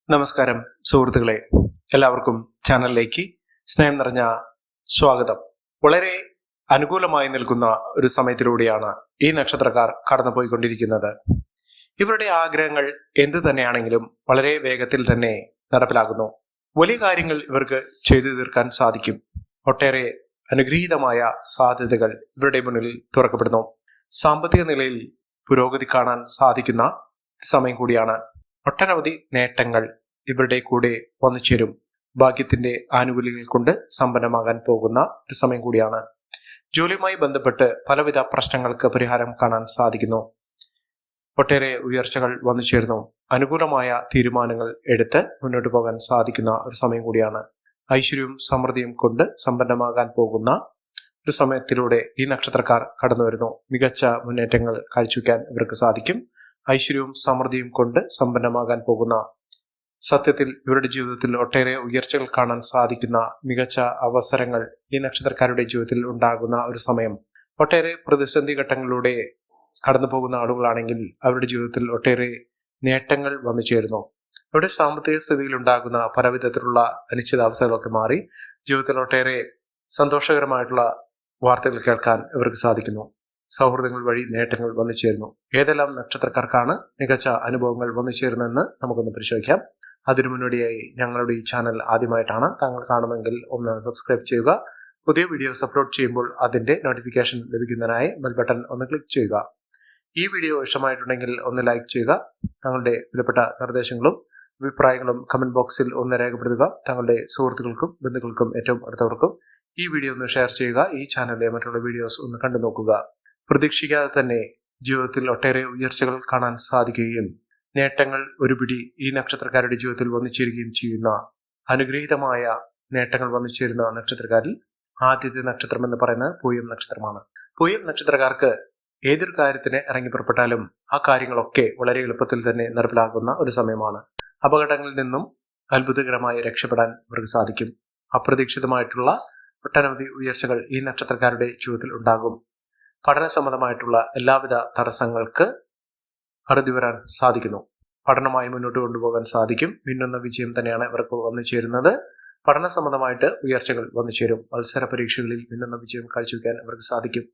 നമസ്കാരം സുഹൃത്തുക്കളെ, എല്ലാവർക്കും ചാനലിലേക്ക് സ്നേഹം നിറഞ്ഞ സ്വാഗതം. വളരെ അനുകൂലമായി നിൽക്കുന്ന ഒരു സമയത്തിലൂടെയാണ് ഈ നക്ഷത്രക്കാർ കടന്നുപോയിക്കൊണ്ടിരിക്കുന്നത്. ഇവരുടെ ആഗ്രഹങ്ങൾ എന്തു തന്നെയാണെങ്കിലും വളരെ വേഗത്തിൽ തന്നെ നടപ്പിലാകുന്നു. വലിയ കാര്യങ്ങൾ ഇവർക്ക് ചെയ്തു തീർക്കാൻ സാധിക്കും. ഒട്ടേറെ അനുഗ്രഹീതമായ സാധ്യതകൾ ഇവരുടെ മുന്നിൽ തുറക്കപ്പെടുന്നു. സാമ്പത്തിക നിലയിൽ പുരോഗതി കാണാൻ സാധിക്കുന്ന സമയം കൂടിയാണ്. ഒട്ടനവധി നേട്ടങ്ങൾ ഇവരുടെ കൂടെ വന്നു ചേരും. ഭാഗ്യത്തിന്റെ ആനുകൂല്യങ്ങൾ കൊണ്ട് സമ്പന്നമാകാൻ പോകുന്ന ഒരു സമയം കൂടിയാണ്. ജോലിയുമായി ബന്ധപ്പെട്ട് പലവിധ പ്രശ്നങ്ങൾക്ക് പരിഹാരം കാണാൻ സാധിക്കുന്നു. ഒട്ടേറെ ഉയർച്ചകൾ വന്നു ചേർന്നു. അനുകൂലമായ തീരുമാനങ്ങൾ എടുത്ത് മുന്നോട്ട് പോകാൻ സാധിക്കുന്ന ഒരു സമയം കൂടിയാണ്. ഐശ്വര്യവും സമൃദ്ധിയും കൊണ്ട് സമ്പന്നമാകാൻ പോകുന്ന ഒരു സമയത്തിലൂടെ ഈ നക്ഷത്രക്കാർ കടന്നു വരുന്നു. മികച്ച മുന്നേറ്റങ്ങൾ കാഴ്ചവെക്കാൻ ഇവർക്ക് സാധിക്കും. ഐശ്വര്യവും സമൃദ്ധിയും കൊണ്ട് സമ്പന്നമാകാൻ പോകുന്ന, സത്യത്തിൽ ഇവരുടെ ജീവിതത്തിൽ ഒട്ടേറെ ഉയർച്ചകൾ കാണാൻ സാധിക്കുന്ന മികച്ച അവസരങ്ങൾ ഈ നക്ഷത്രക്കാരുടെ ജീവിതത്തിൽ ഉണ്ടാകുന്ന ഒരു സമയം. ഒട്ടേറെ പ്രതിസന്ധി ഘട്ടങ്ങളിലൂടെ കടന്നു പോകുന്ന ആളുകളാണെങ്കിൽ അവരുടെ ജീവിതത്തിൽ ഒട്ടേറെ നേട്ടങ്ങൾ വന്നു ചേരുന്നു. അവരുടെ സാമ്പത്തിക സ്ഥിതിയിൽ ഉണ്ടാകുന്ന പലവിധത്തിലുള്ള അനിശ്ചിതാവസ്ഥകളൊക്കെ മാറി ജീവിതത്തിൽ ഒട്ടേറെ സന്തോഷകരമായിട്ടുള്ള വാർത്തകൾ കേൾക്കാൻ ഇവർക്ക് സാധിക്കുന്നു. സൗഹൃദങ്ങൾ വഴി നേട്ടങ്ങൾ വന്നു ചേരുന്നു. ഏതെല്ലാം നക്ഷത്രക്കാർക്കാണ് മികച്ച അനുഭവങ്ങൾ വന്നു ചേരുന്നതെന്ന് നമുക്കൊന്ന് പരിശോധിക്കാം. അതിനു മുന്നോടിയായി ഞങ്ങളുടെ ഈ ചാനൽ ആദ്യമായിട്ടാണ് താങ്കൾ കാണുമെങ്കിൽ ഒന്ന് സബ്സ്ക്രൈബ് ചെയ്യുക. പുതിയ വീഡിയോസ് അപ്ലോഡ് ചെയ്യുമ്പോൾ അതിന്റെ നോട്ടിഫിക്കേഷൻ ലഭിക്കുന്നതിനായി ബെൽ ബട്ടൺ ഒന്ന് ക്ലിക്ക് ചെയ്യുക. ഈ വീഡിയോ ഇഷ്ടമായിട്ടുണ്ടെങ്കിൽ ഒന്ന് ലൈക്ക് ചെയ്യുക. താങ്കളുടെ വിലപ്പെട്ട നിർദ്ദേശങ്ങളും അഭിപ്രായങ്ങളും കമന്റ് ബോക്സിൽ ഒന്ന് രേഖപ്പെടുത്തുക. താങ്കളുടെ സുഹൃത്തുക്കൾക്കും ബന്ധുക്കൾക്കും ഏറ്റവും അടുത്തവർക്കും ഈ വീഡിയോ ഒന്ന് ഷെയർ ചെയ്യുക. ഈ ചാനലിലെ മറ്റുള്ള വീഡിയോസ് ഒന്ന് കണ്ടു നോക്കുക. പ്രതീക്ഷിക്കാതെ തന്നെ ജീവിതത്തിൽ ഒട്ടേറെ ഉയർച്ചകൾ കാണാൻ സാധിക്കുകയും നേട്ടങ്ങൾ ഒരു പിടി ഈ നക്ഷത്രക്കാരുടെ ജീവിതത്തിൽ വന്നു ചേരുകയും ചെയ്യുന്ന അനുഗ്രഹീതമായ നേട്ടങ്ങൾ വന്നു ചേരുന്ന നക്ഷത്രക്കാരിൽ ആദ്യത്തെ നക്ഷത്രം എന്ന് പറയുന്നത് പൂയം നക്ഷത്രമാണ്. പൂയം നക്ഷത്രക്കാർക്ക് ഏതൊരു കാര്യത്തിന് ഇറങ്ങി പുറപ്പെട്ടാലും ആ കാര്യങ്ങളൊക്കെ വളരെ എളുപ്പത്തിൽ തന്നെ നടപ്പിലാകുന്ന ഒരു സമയമാണ്. അപകടങ്ങളിൽ നിന്നും അത്ഭുതകരമായി രക്ഷപ്പെടാൻ ഇവർക്ക് സാധിക്കും. അപ്രതീക്ഷിതമായിട്ടുള്ള ഒട്ടനവധി ഉയർച്ചകൾ ഈ നക്ഷത്രക്കാരുടെ ജീവിതത്തിൽ ഉണ്ടാകും. പഠന സംബന്ധമായിട്ടുള്ള എല്ലാവിധ തടസ്സങ്ങൾക്ക് അറുതി വരാൻ സാധിക്കുന്നു. പഠനമായി മുന്നോട്ട് കൊണ്ടുപോകാൻ സാധിക്കും. മിന്നുന്ന വിജയം തന്നെയാണ് ഇവർക്ക് വന്നു ചേരുന്നത്. പഠന സംബന്ധമായിട്ട് ഉയർച്ചകൾ വന്നു ചേരും. മത്സര പരീക്ഷകളിൽ മിന്നുന്ന വിജയം കാഴ്ചവെക്കാൻ ഇവർക്ക് സാധിക്കും.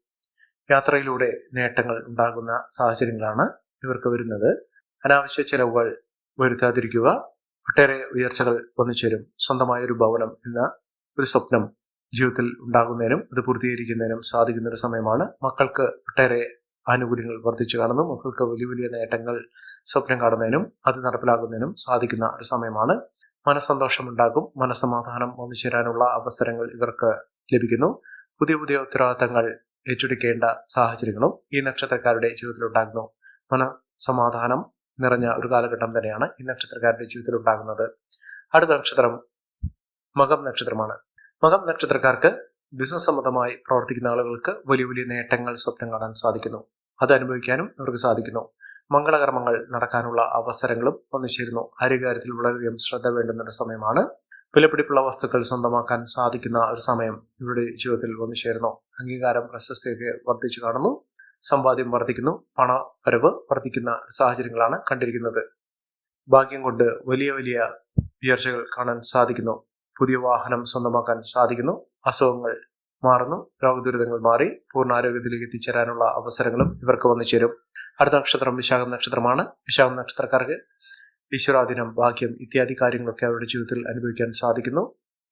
യാത്രയിലൂടെ നേട്ടങ്ങൾ ഉണ്ടാകുന്ന സാഹചര്യങ്ങളാണ് ഇവർക്ക് വരുന്നത്. അനാവശ്യ ചെലവുകൾ വരുത്താതിരിക്കുക. ഒട്ടേറെ ഉയർച്ചകൾ വന്നു ചേരും. സ്വന്തമായൊരു ഭവനം എന്ന ഒരു സ്വപ്നം ജീവിതത്തിൽ ഉണ്ടാകുന്നതിനും അത് പൂർത്തീകരിക്കുന്നതിനും സാധിക്കുന്ന ഒരു സമയമാണ്. മക്കൾക്ക് ഒട്ടേറെ ആനുകൂല്യങ്ങൾ വർദ്ധിച്ചു കാണുന്നു. മക്കൾക്ക് വലിയ വലിയ നേട്ടങ്ങൾ സ്വപ്നം കാണുന്നതിനും അത് നടപ്പിലാക്കുന്നതിനും സാധിക്കുന്ന ഒരു സമയമാണ്. മനസ്സന്തോഷം ഉണ്ടാകും. മനസ്സമാധാനം വന്നു ചേരാനുള്ള അവസരങ്ങൾ ഇവർക്ക് ലഭിക്കുന്നു. പുതിയ പുതിയ ഉത്തരവാദിത്തങ്ങൾ ഏറ്റെടുക്കേണ്ട സാഹചര്യങ്ങളും ഈ നക്ഷത്രക്കാരുടെ ജീവിതത്തിൽ ഉണ്ടാകുന്നു. മനസ്സമാധാനം നിറഞ്ഞ ഒരു കാലഘട്ടം തന്നെയാണ് ഈ നക്ഷത്രക്കാരുടെ ജീവിതത്തിൽ ഉണ്ടാകുന്നത്. അടുത്ത നക്ഷത്രം മകം നക്ഷത്രമാണ്. മകം നക്ഷത്രക്കാർക്ക് ബിസിനസ് സംബന്ധമായി പ്രവർത്തിക്കുന്ന ആളുകൾക്ക് വലിയ വലിയ നേട്ടങ്ങൾ സ്വപ്നം കാണാൻ സാധിക്കുന്നു. അത് അനുഭവിക്കാനും ഇവർക്ക് സാധിക്കുന്നു. മംഗളകർമ്മങ്ങൾ നടക്കാനുള്ള അവസരങ്ങളും വന്നു ചേരുന്നു. ആരോഗ്യകാര്യത്തിൽ വളരെയധികം ശ്രദ്ധ വേണ്ടുന്ന ഒരു സമയമാണ്. വിലപിടിപ്പുള്ള വസ്തുക്കൾ സ്വന്തമാക്കാൻ സാധിക്കുന്ന ഒരു സമയം ഇവരുടെ ജീവിതത്തിൽ വന്നു ചേരുന്നു. അംഗീകാരം പ്രശസ്തിയൊക്കെ വർദ്ധിച്ചു കാണുന്നു. സമ്പാദ്യം വർദ്ധിക്കുന്നു. പണവരവ് വർദ്ധിക്കുന്ന സാഹചര്യങ്ങളാണ് കണ്ടിരിക്കുന്നത്. ഭാഗ്യം കൊണ്ട് വലിയ വലിയ ഉയർച്ചകൾ കാണാൻ സാധിക്കുന്നു. പുതിയ വാഹനം സ്വന്തമാക്കാൻ സാധിക്കുന്നു. അസുഖങ്ങൾ മാറുന്നു. രോഗദുരിതങ്ങൾ മാറി പൂർണ്ണ ആരോഗ്യത്തിലേക്ക് എത്തിച്ചേരാനുള്ള അവസരങ്ങളും ഇവർക്ക് വന്നു ചേരും. അടുത്ത നക്ഷത്രം വിശാഖം നക്ഷത്രമാണ്. വിശാഖം നക്ഷത്രക്കാർക്ക് ഈശ്വരാധീനം, ഭാഗ്യം ഇത്യാദി കാര്യങ്ങളൊക്കെ അവരുടെ ജീവിതത്തിൽ അനുഭവിക്കാൻ സാധിക്കുന്നു.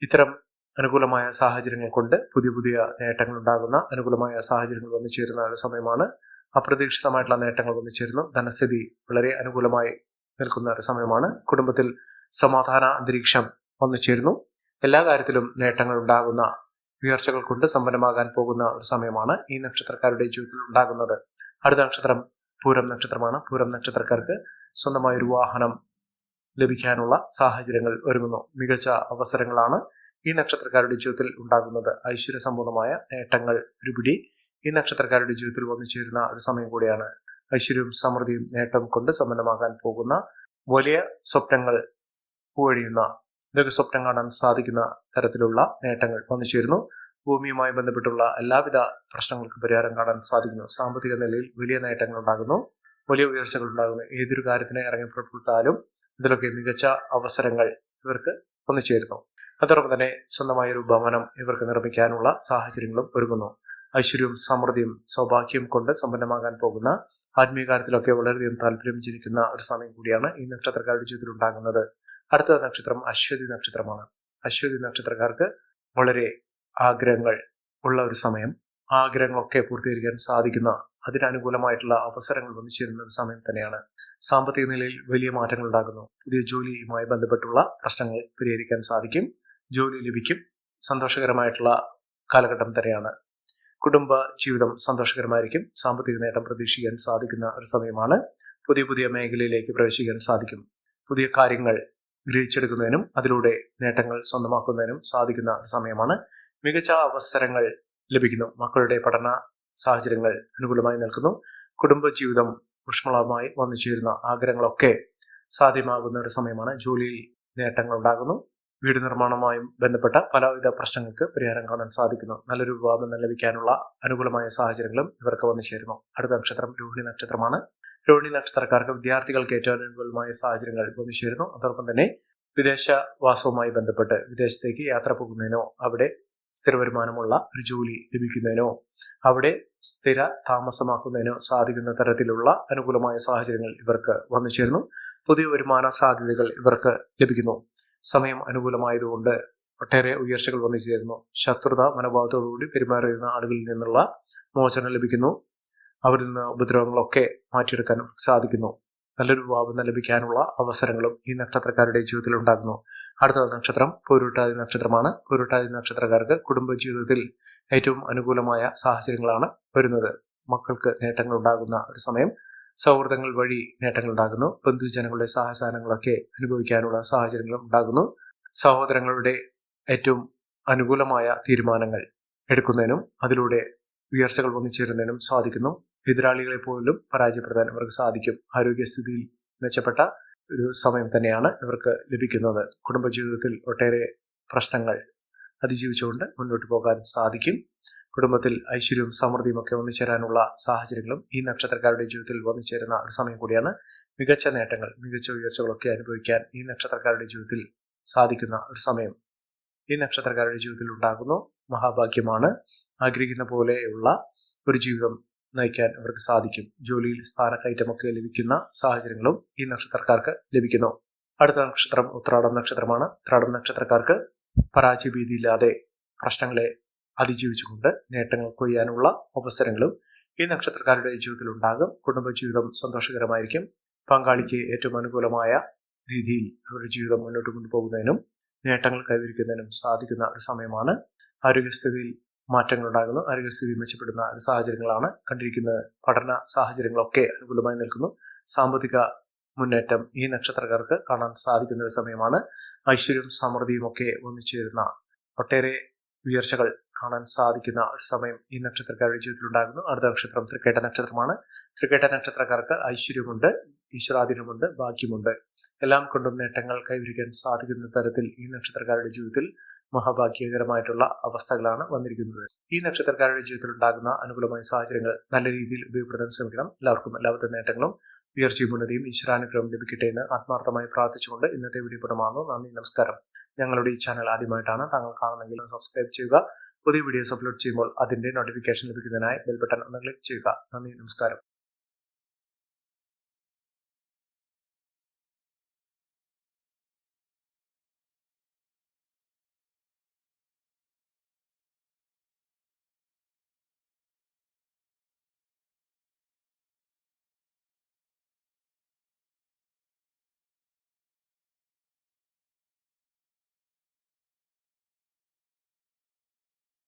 ഇത്തരം അനുകൂലമായ സാഹചര്യങ്ങൾ കൊണ്ട് പുതിയ പുതിയ നേട്ടങ്ങൾ ഉണ്ടാകുന്ന അനുകൂലമായ സാഹചര്യങ്ങൾ വന്നു ചേരുന്ന ഒരു സമയമാണ്. അപ്രതീക്ഷിതമായിട്ടുള്ള നേട്ടങ്ങൾ വന്നു ചേരുന്നു. ധനസ്ഥിതി വളരെ അനുകൂലമായി നിൽക്കുന്ന ഒരു സമയമാണ്. കുടുംബത്തിൽ സമാധാന അന്തരീക്ഷം വന്നു ചേരുന്നു. എല്ലാ കാര്യത്തിലും നേട്ടങ്ങൾ ഉണ്ടാകുന്ന, ഉയർച്ചകൾ കൊണ്ട് സമ്പന്നമാകാൻ പോകുന്ന ഒരു സമയമാണ് ഈ നക്ഷത്രക്കാരുടെ ജീവിതത്തിൽ ഉണ്ടാകുന്നത്. അടുത്ത നക്ഷത്രം പൂരം നക്ഷത്രമാണ്. പൂരം നക്ഷത്രക്കാർക്ക് സ്വന്തമായ ഒരു വാഹനം ലഭിക്കാനുള്ള സാഹചര്യങ്ങൾ ഒരുങ്ങുന്നു. മികച്ച അവസരങ്ങളാണ് ഈ നക്ഷത്രക്കാരുടെ ജീവിതത്തിൽ ഉണ്ടാകുന്നത്. ഐശ്വര്യസമ്പൂർണമായ നേട്ടങ്ങൾ ഒരു പിടി ഈ നക്ഷത്രക്കാരുടെ ജീവിതത്തിൽ വന്നു ചേരുന്ന ഒരു സമയം കൂടിയാണ്. ഐശ്വര്യവും സമൃദ്ധിയും നേട്ടം കൊണ്ട് സമ്പന്നമാകാൻ പോകുന്ന, വലിയ സ്വപ്നങ്ങൾ പൂവഴിയുന്ന, ഇതൊക്കെ സ്വപ്നം കാണാൻ സാധിക്കുന്ന തരത്തിലുള്ള നേട്ടങ്ങൾ വന്നു ചേരുന്നു. ഭൂമിയുമായി ബന്ധപ്പെട്ടുള്ള എല്ലാവിധ പ്രശ്നങ്ങൾക്ക് പരിഹാരം കാണാൻ സാധിക്കുന്നു. സാമ്പത്തിക നിലയിൽ വലിയ നേട്ടങ്ങൾ ഉണ്ടാകുന്നു. വലിയ ഉയർച്ചകൾ ഉണ്ടാകുന്നു. ഏതൊരു കാര്യത്തിന് ഇറങ്ങിപ്പെട്ടാലും ഇതിലൊക്കെ മികച്ച അവസരങ്ങൾ ഇവർക്ക് വന്നു ചേരുന്നു. അതോടൊപ്പം തന്നെ സ്വന്തമായൊരു ഭവനം ഇവർക്ക് നിർമ്മിക്കാനുള്ള സാഹചര്യങ്ങളും ഒരുങ്ങുന്നു. ഐശ്വര്യവും സമൃദ്ധിയും സൗഭാഗ്യവും കൊണ്ട് സമ്പന്നമാകാൻ പോകുന്ന ആത്മീയ കാര്യത്തിലൊക്കെ വളരെയധികം താല്പര്യം ജനിക്കുന്ന ഒരു സമയം കൂടിയാണ് ഈ നക്ഷത്രക്കാരുടെ ജീവിതത്തിൽ ഉണ്ടാകുന്നത്. അടുത്ത നക്ഷത്രം അശ്വതി നക്ഷത്രമാണ്. അശ്വതി നക്ഷത്രക്കാർക്ക് വളരെ ആഗ്രഹങ്ങൾ ഉള്ള ഒരു സമയം, ആഗ്രഹങ്ങളൊക്കെ പൂർത്തീകരിക്കാൻ സാധിക്കുന്ന അതിനനുകൂലമായിട്ടുള്ള അവസരങ്ങൾ വന്നു ചേരുന്ന ഒരു സമയം തന്നെയാണ്. സാമ്പത്തിക നിലയിൽ വലിയ മാറ്റങ്ങൾ ഉണ്ടാകുന്നു. പുതിയ ജോലിയുമായി ബന്ധപ്പെട്ടുള്ള പ്രശ്നങ്ങൾ പരിഹരിക്കാൻ സാധിക്കും. ജോലി ലഭിക്കും. സന്തോഷകരമായിട്ടുള്ള കാലഘട്ടം തന്നെയാണ്. കുടുംബ ജീവിതം സന്തോഷകരമായിരിക്കും. സാമ്പത്തിക നേട്ടം പ്രതീക്ഷിക്കാൻ സാധിക്കുന്ന ഒരു സമയമാണ്. പുതിയ പുതിയ മേഖലയിലേക്ക് പ്രവേശിക്കാൻ സാധിക്കും. പുതിയ കാര്യങ്ങൾ ഗ്രഹിച്ചെടുക്കുന്നതിനും അതിലൂടെ നേട്ടങ്ങൾ സ്വന്തമാക്കുന്നതിനും സാധിക്കുന്ന ഒരു സമയമാണ്. മികച്ച അവസരങ്ങൾ ലഭിക്കുന്നു. മക്കളുടെ പഠന സാഹചര്യങ്ങൾ അനുകൂലമായി നിൽക്കുന്നു. കുടുംബ ജീവിതം ഊഷ്മളമായി വന്നു ചേരുന്ന ആഗ്രഹങ്ങളൊക്കെ സാധ്യമാകുന്ന ഒരു സമയമാണ്. ജോലിയിൽ നേട്ടങ്ങൾ ഉണ്ടാകുന്നു. വീട് നിർമ്മാണവുമായും ബന്ധപ്പെട്ട പലവിധ പ്രശ്നങ്ങൾക്ക് പരിഹാരം കാണാൻ സാധിക്കുന്നു. നല്ലൊരു വിവാഹം ലഭിക്കാനുള്ള അനുകൂലമായ സാഹചര്യങ്ങളും ഇവർക്ക് വന്നു ചേരുന്നു. അടുത്ത നക്ഷത്രം രോഹിണി നക്ഷത്രമാണ്. രോഹിണി നക്ഷത്രക്കാർക്ക് വിദ്യാർത്ഥികൾക്ക് ഏറ്റവും അനുകൂലമായ സാഹചര്യങ്ങൾ വന്നു ചേരുന്നു. അതോടൊപ്പം തന്നെ വിദേശവാസവുമായി ബന്ധപ്പെട്ട് വിദേശത്തേക്ക് യാത്ര പോകുന്നതിനോ അവിടെ സ്ഥിര വരുമാനമുള്ള ഒരു ജോലി ലഭിക്കുന്നതിനോ അവിടെ സ്ഥിര താമസമാക്കുന്നതിനോ സാധിക്കുന്ന തരത്തിലുള്ള അനുകൂലമായ സാഹചര്യങ്ങൾ ഇവർക്ക് വന്നു ചേരുന്നു. പുതിയ വരുമാന സാധ്യതകൾ ഇവർക്ക് ലഭിക്കുന്നു. സമയം അനുകൂലമായതുകൊണ്ട് ഒട്ടേറെ ഉയർച്ചകൾ വന്നു ചേരുന്നു. ശത്രുത മനോഭാവത്തോടുകൂടി പെരുമാറുന്ന ആളുകളിൽ നിന്നുള്ള മോചനം ലഭിക്കുന്നു. അവരിൽ നിന്ന് ഉപദ്രവങ്ങളൊക്കെ മാറ്റിയെടുക്കാൻ സാധിക്കുന്നു. നല്ലൊരു വിവാഹം ലഭിക്കാനുള്ള അവസരങ്ങളും ഈ നക്ഷത്രക്കാരുടെ ജീവിതത്തിൽ ഉണ്ടാകുന്നു. അടുത്ത നക്ഷത്രം പൂരുരുട്ടാതി നക്ഷത്രമാണ്. പൂരുരുട്ടാതി നക്ഷത്രക്കാർക്ക് കുടുംബ ജീവിതത്തിൽ ഏറ്റവും അനുകൂലമായ സാഹചര്യങ്ങളാണ് വരുന്നത്. മക്കൾക്ക് നേട്ടങ്ങൾ ഉണ്ടാകുന്ന ഒരു സമയം. സൗഹൃദങ്ങൾ വഴി നേട്ടങ്ങൾ ഉണ്ടാകുന്നു. ബന്ധുജനങ്ങളുടെ സഹായസഹനങ്ങളൊക്കെ അനുഭവിക്കാനുള്ള സാഹചര്യങ്ങളും ഉണ്ടാകുന്നു. സഹോദരങ്ങളുടെ ഏറ്റവും അനുകൂലമായ തീരുമാനങ്ങൾ എടുക്കുന്നതിനും അതിലൂടെ ഉയർച്ചകൾ വന്നു ചേരുന്നതിനും സാധിക്കുന്നു. എതിരാളികളെ പോലും പരാജയപ്പെടുത്താൻ ഇവർക്ക് സാധിക്കും. ആരോഗ്യസ്ഥിതിയിൽ മെച്ചപ്പെട്ട ഒരു സമയം തന്നെയാണ് ഇവർക്ക് ലഭിക്കുന്നത്. കുടുംബജീവിതത്തിൽ ഒട്ടേറെ പ്രശ്നങ്ങൾ അതിജീവിച്ചുകൊണ്ട് മുന്നോട്ട് പോകാൻ സാധിക്കും. കുടുംബത്തിൽ ഐശ്വര്യവും സമൃദ്ധിയും ഒക്കെ വന്നു ചേരാനുള്ള സാഹചര്യങ്ങളും ഈ നക്ഷത്രക്കാരുടെ ജീവിതത്തിൽ വന്നു ചേരുന്ന ഒരു സമയം കൂടിയാണ്. മികച്ച നേട്ടങ്ങൾ, മികച്ച ഉയർച്ചകളൊക്കെ അനുഭവിക്കാൻ ഈ നക്ഷത്രക്കാരുടെ ജീവിതത്തിൽ സാധിക്കുന്ന ഒരു സമയം ഈ നക്ഷത്രക്കാരുടെ ജീവിതത്തിൽ ഉണ്ടാകുന്നു. മഹാഭാഗ്യമാണ്. ആഗ്രഹിക്കുന്ന പോലെയുള്ള ഒരു ജീവിതം നയിക്കാൻ ഇവർക്ക് സാധിക്കും. ജോലിയിൽ സ്ഥാനക്കയറ്റമൊക്കെ ലഭിക്കുന്ന സാഹചര്യങ്ങളും ഈ നക്ഷത്രക്കാർക്ക് ലഭിക്കുന്നു. അടുത്ത നക്ഷത്രം ഉത്രാടം നക്ഷത്രമാണ്. ഉത്രാടം നക്ഷത്രക്കാർക്ക് പരാജയഭീതിയില്ലാതെ പ്രശ്നങ്ങളെ അതിജീവിച്ചുകൊണ്ട് നേട്ടങ്ങൾ കൊയ്യാനുള്ള അവസരങ്ങളും ഈ നക്ഷത്രക്കാരുടെ ജീവിതത്തിൽ ഉണ്ടാകും. കുടുംബജീവിതം സന്തോഷകരമായിരിക്കും. പങ്കാളിക്ക് ഏറ്റവും അനുകൂലമായ രീതിയിൽ അവരുടെ ജീവിതം മുന്നോട്ട് കൊണ്ടുപോകുന്നതിനും നേട്ടങ്ങൾ കൈവരിക്കുന്നതിനും സാധിക്കുന്ന ഒരു സമയമാണ്. ആരോഗ്യസ്ഥിതിയിൽ മാറ്റങ്ങൾ ഉണ്ടാകുന്നു. ആരോഗ്യസ്ഥിതി മെച്ചപ്പെടുന്ന സാഹചര്യങ്ങളാണ് കണ്ടിരിക്കുന്നത്. പഠന സാഹചര്യങ്ങളൊക്കെ അനുകൂലമായി നിൽക്കുന്നു. സാമ്പത്തിക മുന്നേറ്റം ഈ നക്ഷത്രക്കാർക്ക് കാണാൻ സാധിക്കുന്ന ഒരു സമയമാണ്. ഐശ്വര്യവും സമൃദ്ധിയും ഒക്കെ ഒന്നിച്ചേരുന്ന ഒട്ടേറെ ഉയർച്ചകൾ കാണാൻ സാധിക്കുന്ന ഒരു സമയം ഈ നക്ഷത്രക്കാരുടെ ജീവിതത്തിൽ ഉണ്ടാകുന്നു. അടുത്ത നക്ഷത്രം തൃക്കേട്ട നക്ഷത്രമാണ്. തൃക്കേട്ട നക്ഷത്രക്കാർക്ക് ഐശ്വര്യമുണ്ട്, ഈശ്വരാധീനമുണ്ട്, ഭാഗ്യമുണ്ട്. എല്ലാം കൊണ്ടും നേട്ടങ്ങൾ കൈവരിക്കാൻ സാധിക്കുന്ന തരത്തിൽ ഈ നക്ഷത്രക്കാരുടെ ജീവിതത്തിൽ മഹാഭാഗ്യകരമായിട്ടുള്ള അവസ്ഥകളാണ് വന്നിരിക്കുന്നത്. ഈ നക്ഷത്രക്കാരുടെ ജീവിതത്തിൽ ഉണ്ടാകുന്ന അനുകൂലമായ സാഹചര്യങ്ങൾ നല്ല രീതിയിൽ ഉപയോഗപ്പെടുത്താൻ ശ്രമിക്കണം. എല്ലാവർക്കും എല്ലാവിധ നേട്ടങ്ങളും ഉയർച്ചയും ഉന്നതിയും ഈശ്വരാനുഗ്രഹം ലഭിക്കട്ടെ എന്ന് ആത്മാർത്ഥമായി പ്രാർത്ഥിച്ചുകൊണ്ട് ഇന്നത്തെ വീഡിയോ പൂർണ്ണമാകുന്നു. നന്ദി, നമസ്കാരം. ഞങ്ങളുടെ ഈ ചാനൽ ആദ്യമായിട്ടാണ് താങ്കൾ കാണുന്നെങ്കിൽ സബ്സ്ക്രൈബ് ചെയ്യുക. പുതിയ വീഡിയോസ് അപ്ലോഡ് ചെയ്യുമ്പോൾ അതിന്റെ നോട്ടിഫിക്കേഷൻ ലഭിക്കുന്നതിനായി ബെൽ ബട്ടൺ ഒന്ന് ക്ലിക്ക് ചെയ്യുക. നന്ദി, നമസ്കാരം.